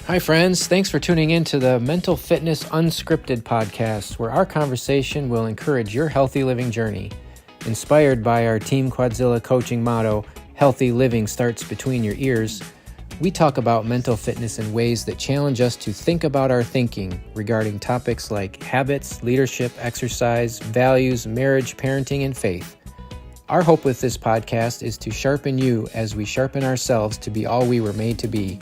Hi, friends. Thanks for tuning in to the Mental Fitness Unscripted podcast, where our conversation will encourage your healthy living journey. Inspired by our Team Quadzilla coaching motto, healthy living starts between your ears, we talk about mental fitness in ways that challenge us to think about our thinking regarding topics like habits, leadership, exercise, values, marriage, parenting, and faith. Our hope with this podcast is to sharpen you as we sharpen ourselves to be all we were made to be.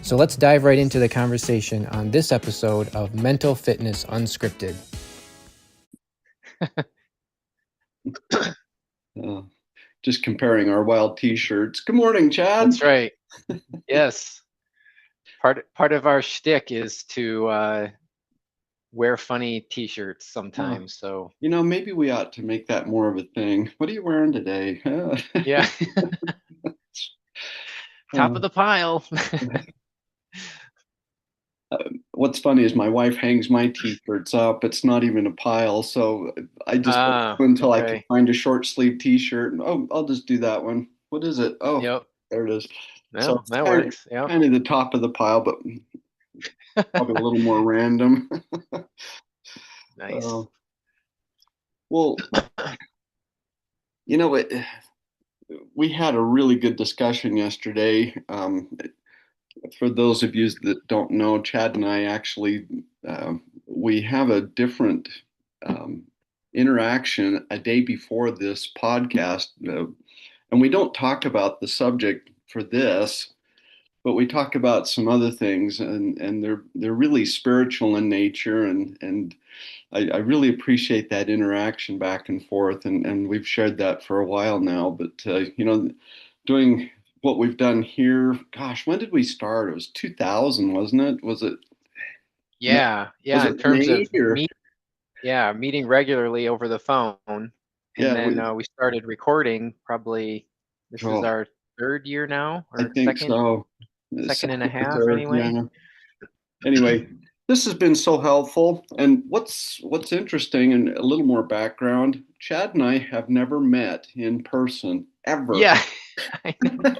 So let's dive right into the conversation on this episode of Mental Fitness Unscripted. Just comparing our wild t-shirts. Good morning, Chad. That's right. Yes. Part of our shtick is to wear funny t-shirts sometimes. So maybe we ought to make that more of a thing. What are you wearing today? yeah. Top of the pile. What's funny is my wife hangs my t-shirts up. It's not even a pile, so I just wait until I can find a short sleeve t-shirt. And, I'll just do that one. What is it? Oh, yep. There it is. No, so that works. Yeah. Kind of the top of the pile, but probably a little more random. Nice. Well, we had a really good discussion yesterday. For those of you that don't know, Chad and I actually we have a different interaction a day before this podcast, and we don't talk about the subject for this, but we talk about some other things, and they're really spiritual in nature, and I really appreciate that interaction back and forth, and we've shared that for a while now. But doing what we've done here, gosh, when did we start? It was 2000, wasn't it? Was it? Yeah. Was In it terms May of or? meeting regularly over the phone. And then we started recording probably, this is our third year now, or I think so. Second and a half anyway. Yeah. Anyway, this has been so helpful. And what's interesting and a little more background, Chad and I have never met in person ever. Yeah. I know.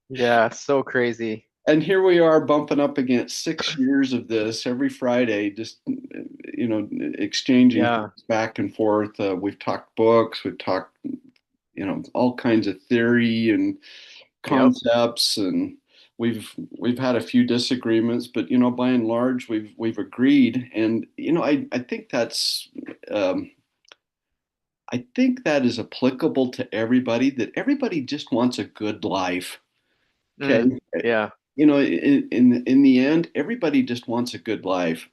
Yeah, so crazy. And here we are bumping up against 6 years of this every Friday, just exchanging back and forth. We've talked books, we've talked all kinds of theory and concepts, and we've had a few disagreements, but by and large we've agreed. And I think that is applicable to everybody, that everybody just wants a good life. Okay. Yeah. In the end, everybody just wants a good life.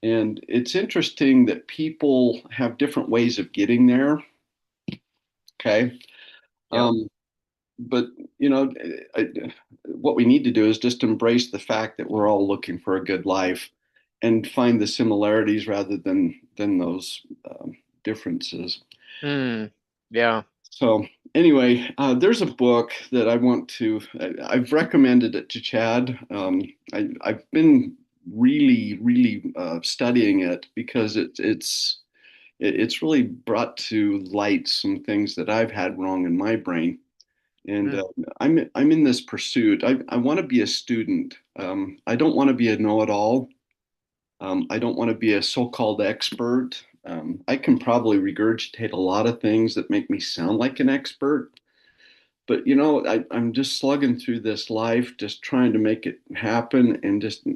And it's interesting that people have different ways of getting there. Okay. Yep. But what we need to do is just embrace the fact that we're all looking for a good life and find the similarities rather than those differences. Yeah. So anyway, there's a book that I've recommended it to Chad. I've been really studying it because it's really brought to light some things that I've had wrong in my brain. And I'm in this pursuit. I want to be a student. I don't want to be a know-it-all. I don't want to be a so-called expert. I can probably regurgitate a lot of things that make me sound like an expert, but I'm just slugging through this life, just trying to make it happen, and just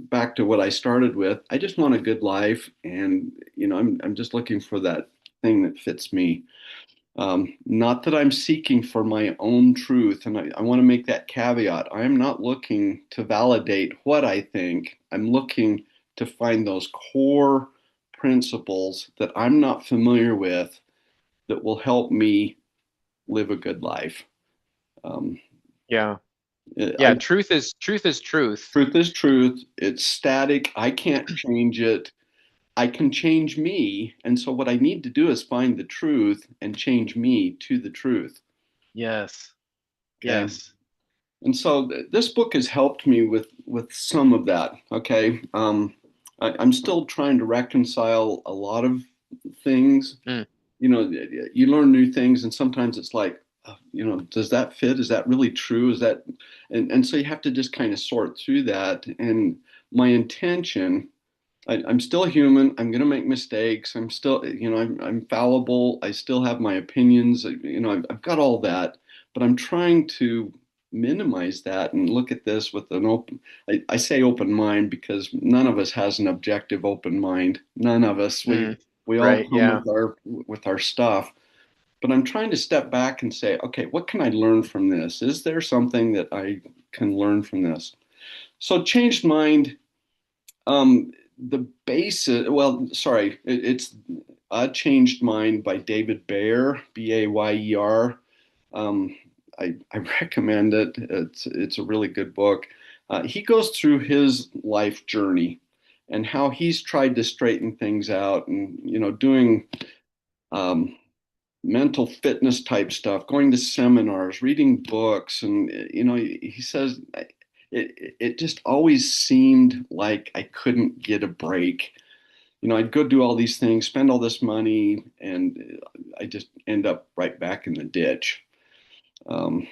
back to what I started with. I just want a good life, and I'm just looking for that thing that fits me. Not that I'm seeking for my own truth, and I want to make that caveat. I am not looking to validate what I think. I'm looking to find those core principles that I'm not familiar with that will help me live a good life. Truth is truth. Truth is truth. It's static. I can't change it. I can change me. And so what I need to do is find the truth and change me to the truth. Yes. Okay? Yes. And so this book has helped me with some of that. Okay. I'm still trying to reconcile a lot of things. You learn new things, and sometimes it's like, does that fit? Is that really true? Is that, and so you have to just kind of sort through that. And my intention, I'm still human. I'm going to make mistakes. I'm still, I'm fallible. I still have my opinions. I've got all that, but I'm trying to minimize that and look at this with an open, I say open mind because none of us has an objective open mind. None of us. We, Mm, we all right. come Yeah. with our stuff. But I'm trying to step back and say, okay, what can I learn from this? Is there something that I can learn from this? So changed mind, the basis, well, sorry, it's A Changed Mind by David Bayer, Bayer. Um, I recommend it. It's a really good book. He goes through his life journey and how he's tried to straighten things out and, doing um, mental fitness type stuff, going to seminars, reading books, and he says it just always seemed like I couldn't get a break. I'd go do all these things, spend all this money, and I just end up right back in the ditch, um,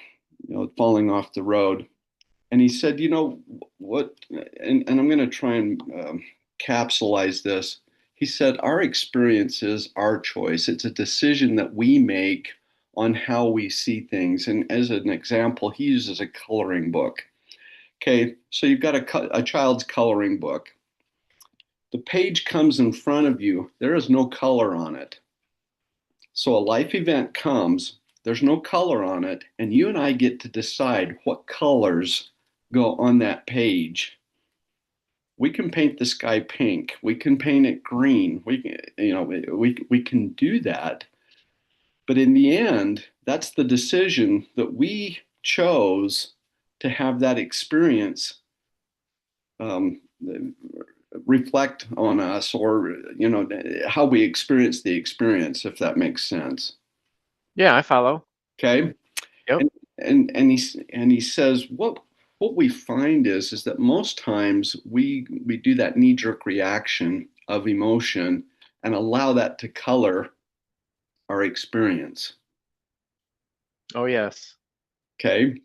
falling off the road. And he said, what, and I'm going to try and capsulize this. He said, our experience is our choice. It's a decision that we make on how we see things. And as an example, he uses a coloring book. Okay, so you've got a child's coloring book. The page comes in front of you, there is no color on it. So a life event comes, there's no color on it, and you and I get to decide what colors go on that page. We can paint the sky pink. We can paint it green. We can do that. But in the end, that's the decision that we chose to have that experience um, reflect on us, or how we experience the experience, if that makes sense. Yeah, I follow. Okay. Yep. And he says what we find is that most times we do that knee-jerk reaction of emotion and allow that to color our experience. Oh, yes. Okay.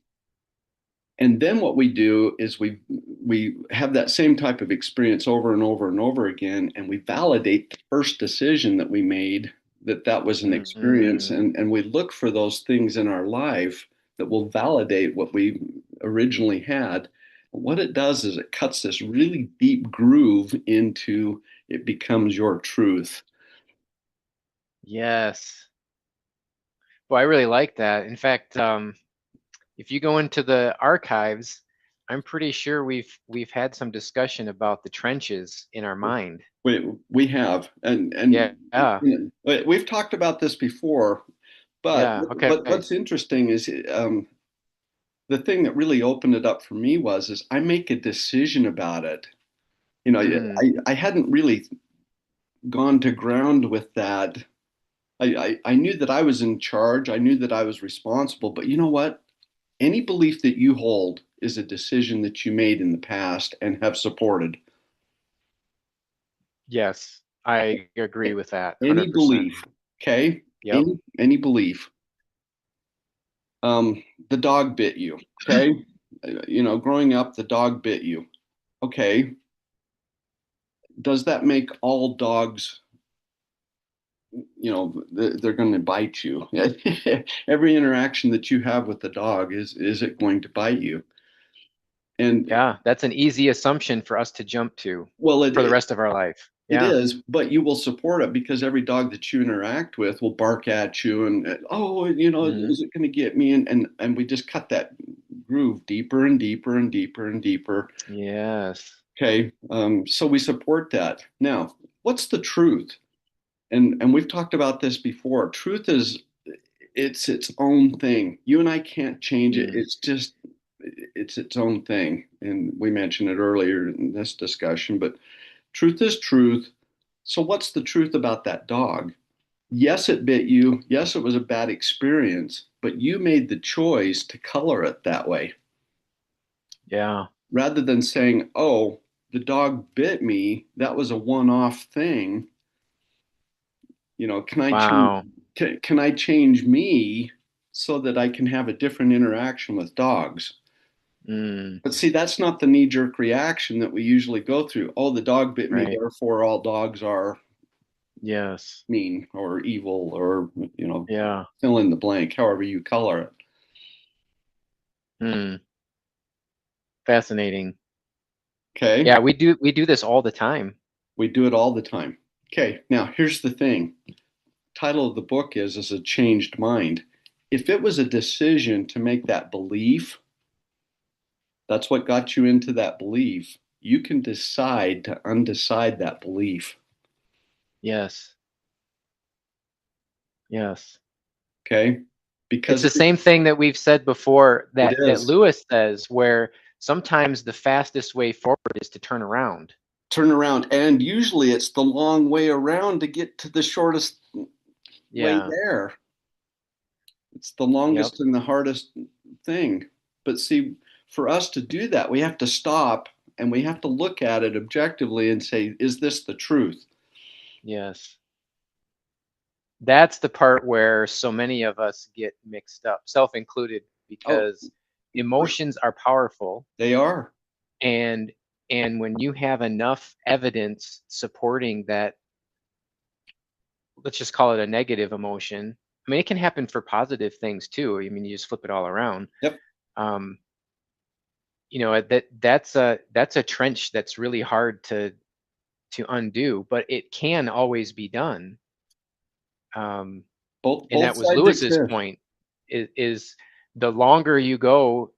And then what we do is we have that same type of experience over and over and over again, and we validate the first decision that we made, that was an experience, Mm, and we look for those things in our life that will validate what we originally had. What it does is it cuts this really deep groove into it becomes your truth. yes. Well, I really like that. In fact, if you go into the archives, I'm pretty sure we've had some discussion about the trenches in our mind. We have, and Yeah. Yeah. we've talked about this before, but Yeah. Okay. what's interesting is the thing that really opened it up for me is I make a decision about it. Mm, I hadn't really gone to ground with that. I knew that I was in charge. I knew that I was responsible. But you know what? Any belief that you hold is a decision that you made in the past and have supported. yes. I agree with that Any 100%. belief, okay? Yep. Any belief. The dog bit you, okay? Growing up, the dog bit you. Okay, does that make all dogs, they're going to bite you? Every interaction that you have with the dog, is it going to bite you? And Yeah. That's an easy assumption for us to jump to well, for the rest of our life. it Yeah. is, but you will support it because every dog that you interact with will bark at you and oh, Hmm. is it going to get me? And we just cut that groove deeper and deeper and deeper and deeper. Yes. Okay, so we support that. Now, what's the truth? And we've talked about this before. Truth is it's its own thing. You and I can't change it. Mm, It's its own thing. And we mentioned it earlier in this discussion, but truth is truth. So what's the truth about that dog? Yes, it bit you. Yes, it was a bad experience, but you made the choice to color it that way. yeah. Rather than saying, "Oh, the dog bit me. That was a one-off thing." Can I change? Wow. Can I change me? so that I can have a different interaction with dogs. Mm, But see, that's not the knee-jerk reaction that we usually go through. Oh, the dog bit me, right. therefore all dogs are Yes. mean or evil or, you know, Yeah. fill in the blank, however you color it. Mm, fascinating. Okay. Yeah, we do this all the time. We do it all the time. Okay. Now, here's the thing. Title of the book is A Changed Mind. If it was a decision to make that belief, that's what got you into that belief. You can decide to undecide that belief. Yes. Yes. Okay. It's Because the same thing that we've said before it that is. Lewis says, where sometimes the fastest way forward is to turn around. Turn around. And usually it's the long way around to get to the shortest way Yeah. there. It's the Yep. longest and the hardest thing. But see, for us to do that, we have to stop and we have to look at it objectively and say, is this the truth? Yes. That's the part where so many of us get mixed up, self included, Oh, because emotions are powerful, they are. and when you have enough evidence supporting that, let's just call it a negative emotion. I mean, it can happen for positive things too. I mean, you just flip it all around. Yep. Um, that's a trench that's really hard to undo, but it can always be done. Um, and Both that was sides Lewis's exist. point, is the longer you go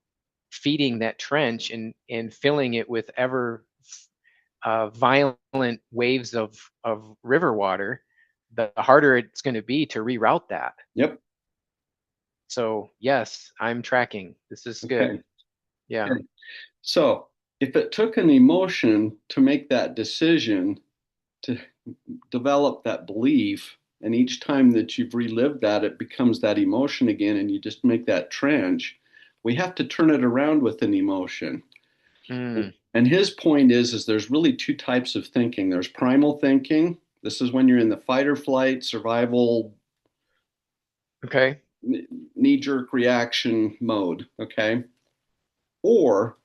feeding that trench and filling it with ever violent waves of river water, the harder it's going to be to reroute that. Yep. So yes, I'm tracking. This is good. Okay. Yeah. Okay. So if it took an emotion to make that decision, to develop that belief, and each time that you've relived that, it becomes that emotion again, and you just make that trench, we have to turn it around with an emotion. Mm, And his point is there's really two types of thinking. There's primal thinking. This is when you're in the fight or flight, survival, okay. knee-jerk reaction mode. Okay. Or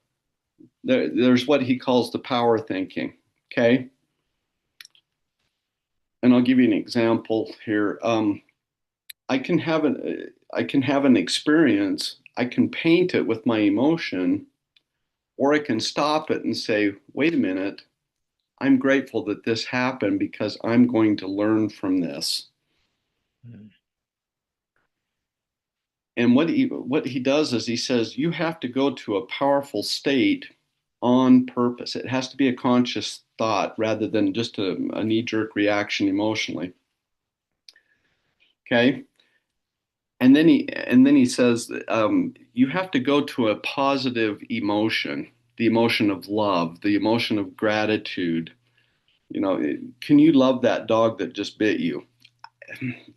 there's what he calls the power thinking. Okay. And I'll give you an example here. I can have an experience. I can paint it with my emotion, or I can stop it and say, wait a minute, I'm grateful that this happened because I'm going to learn from this. Mm, And what he does is he says you have to go to a powerful state on purpose. It has to be a conscious thought rather than just a knee-jerk reaction emotionally. Okay. And then he says you have to go to a positive emotion, the emotion of love, the emotion of gratitude. You know, can you love that dog that just bit you?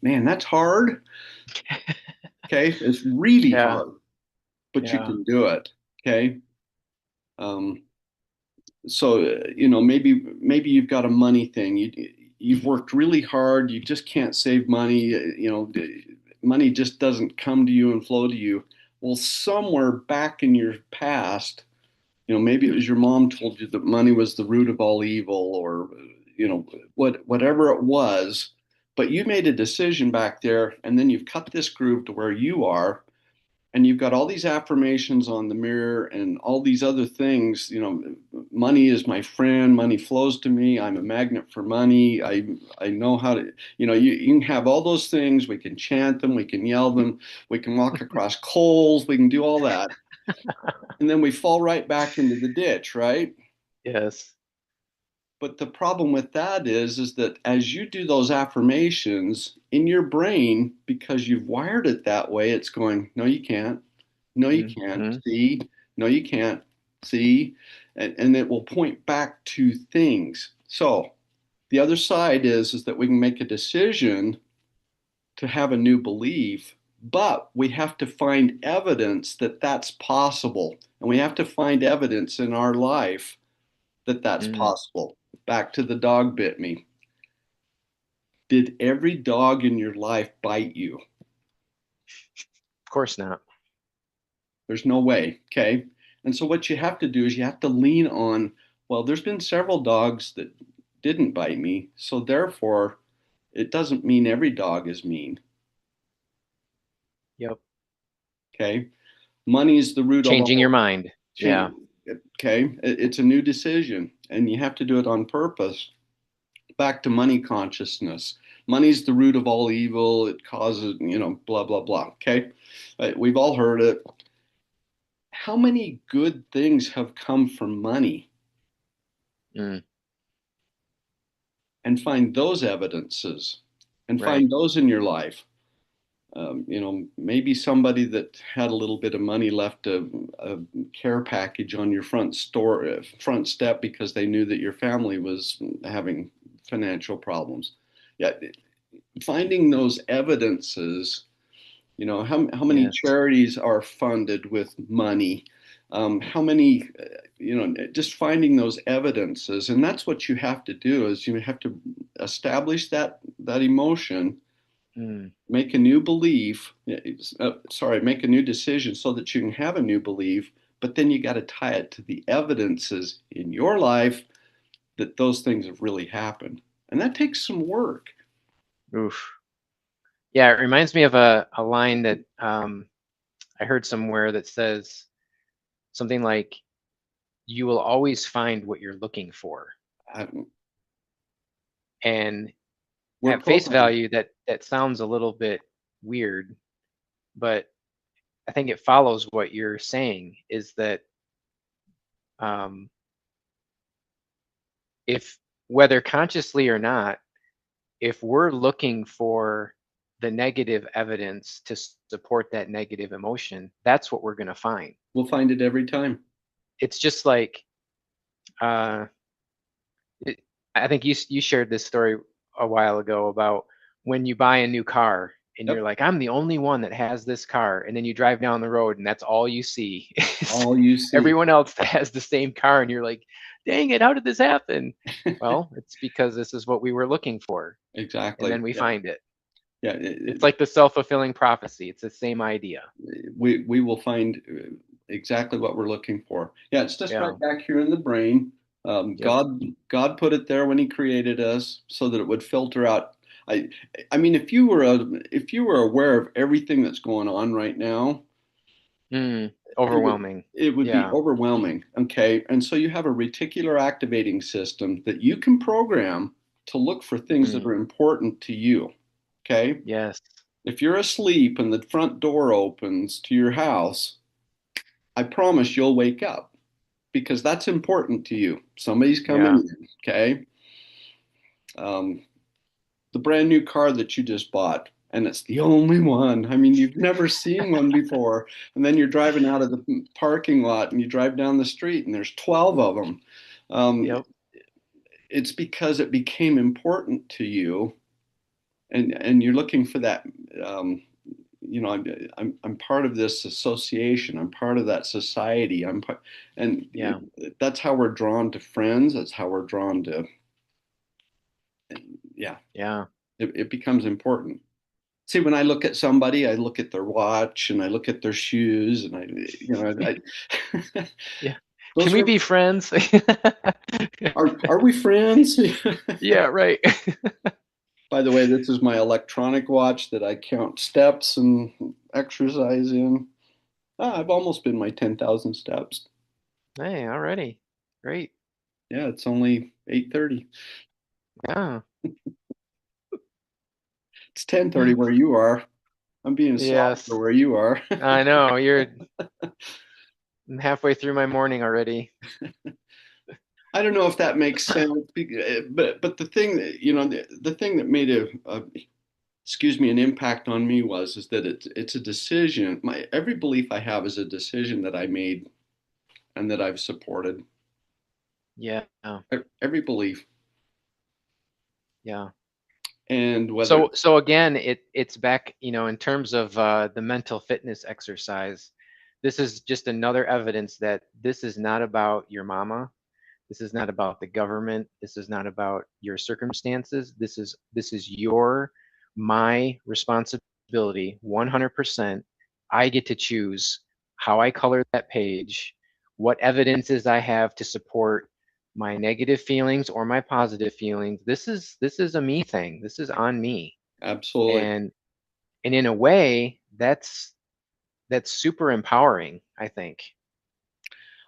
Man, that's hard. Okay, it's really yeah. hard, but you Yeah. can do it. Okay. Um, so you know, maybe you've got a money thing. You've worked really hard. You just can't save money. You know, money just doesn't come to you and flow to you. Well, somewhere back in your past, you know, maybe it was your mom told you that money was the root of all evil, or you know, whatever it was. But you made a decision back there, and then you've cut this groove to where you are, and you've got all these affirmations on the mirror and all these other things. You know, money is my friend, money flows to me, I'm a magnet for money, I know how to, you know, you can have all those things, we can chant them, we can yell them, we can walk across coals, we can do all that, and then we fall right back into the ditch, right? Yes. But the problem with that is that as you do those affirmations in your brain, because you've wired it that way, it's going, no, you can't. No, you can't. Hmm. See? No, you can't. See? And it will point back to things. So the other side is that we can make a decision to have a new belief, but we have to find evidence that that's possible. And we have to find evidence in our life that that's Mm. possible. Back to the dog bit me. Did every dog in your life bite you? course not. There's no way. Okay. And so what you have to do is you have to lean on, well, there's been several dogs that didn't bite me. So therefore, it doesn't mean every dog is mean. Yep. Okay. Money is the root of Changing your all mind. Yeah. change. Okay. It's a new decision and you have to do it on purpose. Back to money consciousness. Money's the root of all evil. It causes, blah, blah, blah. Okay. We've all heard it. How many good things have come from money? Mm, And find those evidences and right. find those in your life. Maybe somebody that had a little bit of money left a care package on your front step because they knew that your family was having financial problems. Yeah, finding those evidences. How many Yes. charities are funded with money? How many, just finding those evidences, and that's what you have to do is you have to establish that emotion, Mm, make a new belief, make a new decision so that you can have a new belief, but then you got to tie it to the evidences in your life that those things have really happened. And that takes some work. oof. Yeah, it reminds me of a line that I heard somewhere that says something like, "You will always find what you're looking for." I, And we're at face programmed. value, that sounds a little bit weird, but I think it follows what you're saying is that um, if whether consciously or not, if we're looking for the negative evidence to support that negative emotion, that's what we're going to find. We'll find it every time. It's just like uh, it, I think you shared this story a while ago about when you buy a new car and you're Yep. like, I'm the only one that has this car, and then you drive down the road and that's all you see is All you see. everyone else that has the same car, and you're like, dang it, how did this happen? Well, it's because this is what we were looking for, and Exactly. then we Yeah. find it. Yeah. It's like the self-fulfilling prophecy. It's the same idea. We will find exactly what we're looking for. Yeah. It's just Yeah. right back here in the brain. Yep. God put it there when He created us so that it would filter out. I I mean, if you were aware of everything that's going on right now, it would Overwhelming. it would be Yeah. overwhelming. Okay. And so you have a reticular activating system that you can program to look for things that Mm. are important to you. Okay. Yes. If you're asleep and the front door opens to your house, I promise you'll wake up because that's important to you. Somebody's coming Yeah. in. Okay. Um, the brand new car that you just bought, and it's the only one. I mean, you've never seen one before. And then you're driving out of the parking lot and you drive down the street and there's 12 of them. Um, Yep. it's because it became important to you, and you're looking for that. Um, I'm part of this association. I'm part of that society. And Yeah. that's how we're drawn to friends. That's how we're drawn to, yeah. Yeah. It becomes important. See, when I look at somebody, I look at their watch and I look at their shoes, and Yeah. Can those we are be friends? are we friends? Yeah, right. By the way, this is my electronic watch that I count steps and exercise in. I've almost been my 10,000 steps. Hey, already. Great. Yeah, it's only 8:30. Yeah. It's 10:30 where you are. I'm being sloppy for Yes. where you are. I know. I'm halfway through my morning already. I don't know if that makes sense, but the thing that the thing that made an impact on me was is that it's a decision. My every belief I have is a decision that I made and that I've supported. Yeah. Every belief, Yeah. and whether So again, it's back, in terms of the mental fitness exercise. This is just another evidence that this is not about your mama. This is not about the government. This is not about your circumstances. My responsibility 100%. I get to choose how I color that page, what evidences I have to support my negative feelings or my positive feelings. This is a me thing. This is on me. Absolutely. And in a way, that's super empowering, I think.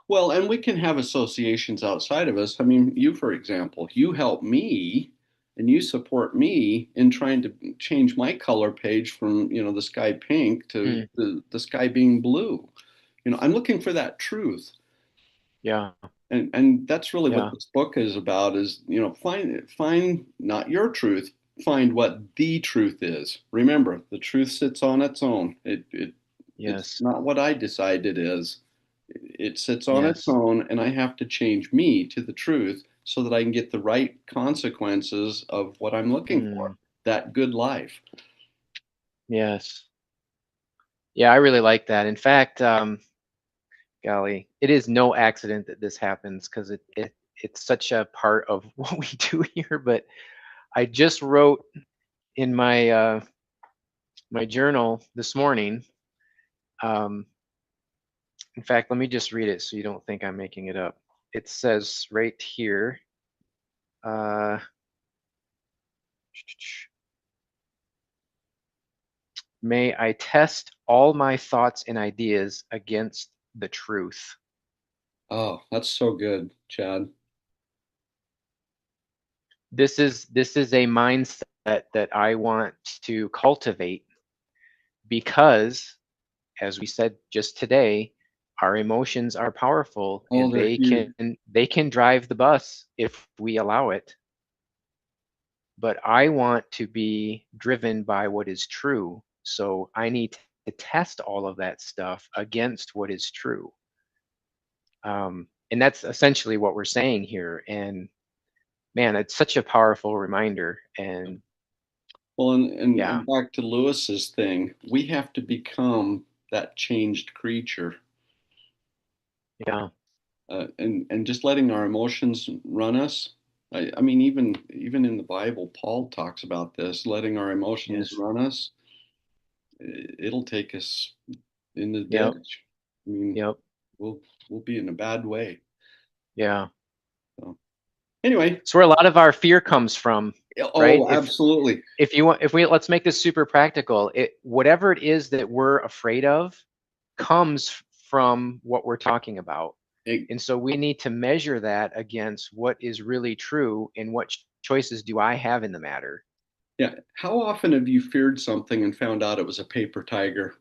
Well, and we can have associations outside of us. I mean, you, for example, you help me and you support me in trying to change my color page from, the sky pink to Mm, the sky being blue. I'm looking for that truth. yeah, And that's really what yeah, this book is about is, find not your truth, find what the truth is. Remember, the truth sits on its own. It's yes, not what I decide it is. It sits on its yes, own, and I have to change me to the truth so that I can get the right consequences of what I'm looking for, mm, that good life. yes. Yeah, I really like that. In fact, golly, it is no accident that this happens because it's such a part of what we do here. But I just wrote in my journal this morning. Um, in fact, let me just read it so you don't think I'm making it up. It says right here, uh, may I test all my thoughts and ideas against the truth. Oh, that's so good, Chad. This is a mindset that I want to cultivate because, as we said just today, our emotions are powerful Oh, and they're they huge. can drive the bus if we allow it. But I want to be driven by what is true. So I need to test all of that stuff against what is true. And that's essentially what we're saying here. And man, it's such a powerful reminder. And Well, yeah, and back to Lewis's thing, we have to become that changed creature. yeah, And just letting our emotions run us. I mean, even in the Bible, Paul talks about this, letting our emotions yes, run us. It'll take us in the yep, ditch. I mean, yep, we'll we'll be in a bad way. yeah. So anyway, It's where a lot of our fear comes from, right? oh, absolutely. If you want, if we let's make this super practical. Whatever it is that we're afraid of comes from what we're talking about. It, And so we need to measure that against what is really true and what choices do I have in the matter. yeah. How often have you feared something and found out it was a paper tiger?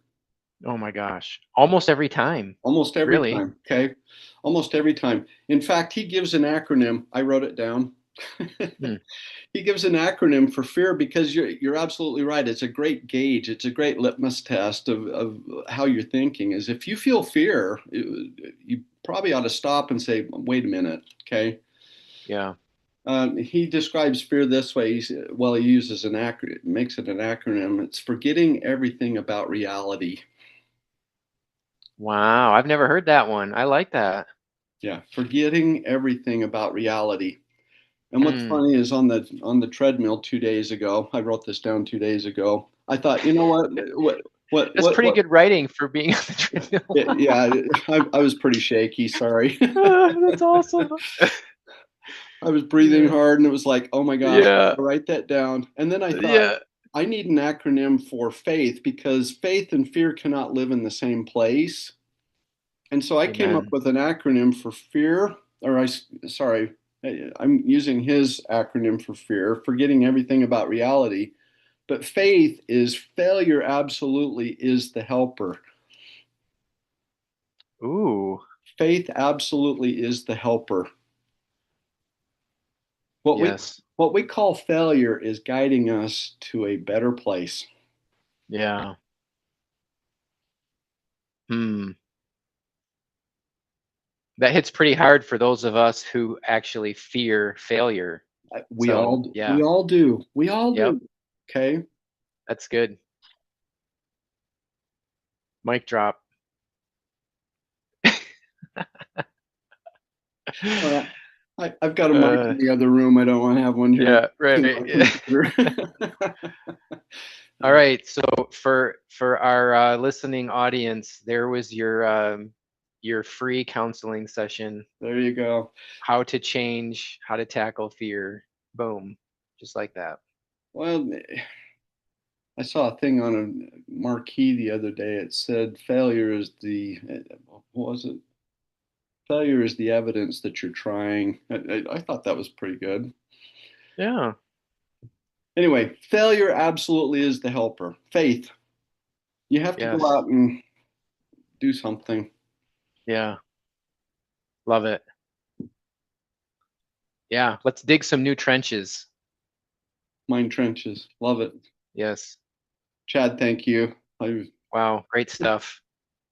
Oh my gosh. Almost every time, Almost every really. time. Okay, almost every time. In fact, he gives an acronym. I wrote it down. Hmm. He gives an acronym for fear because you're absolutely right. It's a great gauge. It's a great litmus test of how you're thinking. Is if you feel fear, you probably ought to stop and say, "Wait a minute." Okay. Yeah. He describes fear this way. Well, he uses an acronym, makes it an acronym. It's forgetting everything about reality. Wow. I've never heard that one. I like that. Yeah, forgetting everything about reality. And what's Hmm. funny is on the treadmill 2 days ago, I wrote this down 2 days ago. I thought, you know That's pretty what? good writing for being on the treadmill. Yeah, I was pretty shaky. Sorry, That's awesome. I was breathing Yeah. hard, and it was like, oh my gosh, I Yeah. gotta write that down. And then I thought, Yeah. I need an acronym for faith because faith and fear cannot live in the same place. And so I came up Amen. with an acronym for fear, or sorry, I'm using his acronym for fear, forgetting everything about reality. But faith is failure, absolutely is the helper. Ooh. Faith absolutely is the helper. What we Yes. what we call failure is guiding us to a better place. Yeah. Hmm. That hits pretty hard for those of us who actually fear failure. So, We yeah. all do. We all Yep. do. Okay. That's good. Mic drop. All right. I've got a mic in the other room. I don't want to have one here Yeah, in right. my computer. All right. So for our listening audience, there was your free counseling session. There you go. How to change, how to tackle fear. Boom. Just like that. Well, I saw a thing on a marquee the other day. It said failure is what was it? Failure is the evidence that you're trying. I thought that was pretty good. Yeah. Anyway, failure absolutely is the helper. Faith. You have to go Yes. out and do something. Yeah. Love it. Yeah. Let's dig some new trenches. Mine trenches. Love it. Yes. Chad, thank you. Wow. Great stuff.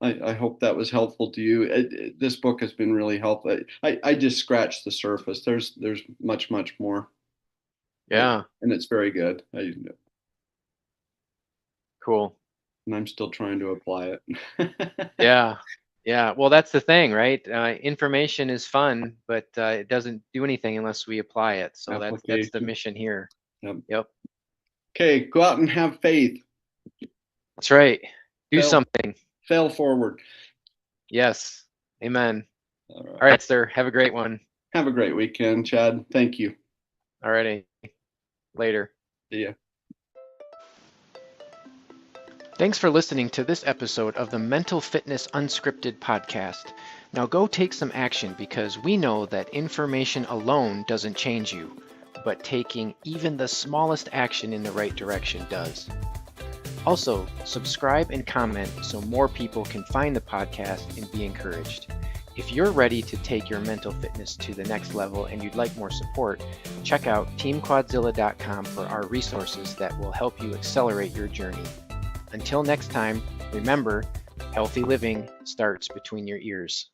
I hope that was helpful to you. This book has been really helpful. I just scratched the surface. There's much, much more. Yeah. And it's very good. Cool. And I'm still trying to apply it. Yeah. Yeah. Well, that's the thing, right? Information is fun, but it doesn't do anything unless we apply it. So that's the Application. mission here. Yep. Yep. Okay, go out and have faith. That's right. Do something. Fail forward. Yes. Amen. All All right, sir. Have a great one. Have a great weekend, Chad. Thank you. All righty. Later. See ya. Thanks for listening to this episode of the Mental Fitness Unscripted podcast. Now go take some action, because we know that information alone doesn't change you, but taking even the smallest action in the right direction does. Also, subscribe and comment so more people can find the podcast and be encouraged. If you're ready to take your mental fitness to the next level and you'd like more support, check out teamquadzilla.com for our resources that will help you accelerate your journey. Until next time, remember, healthy living starts between your ears.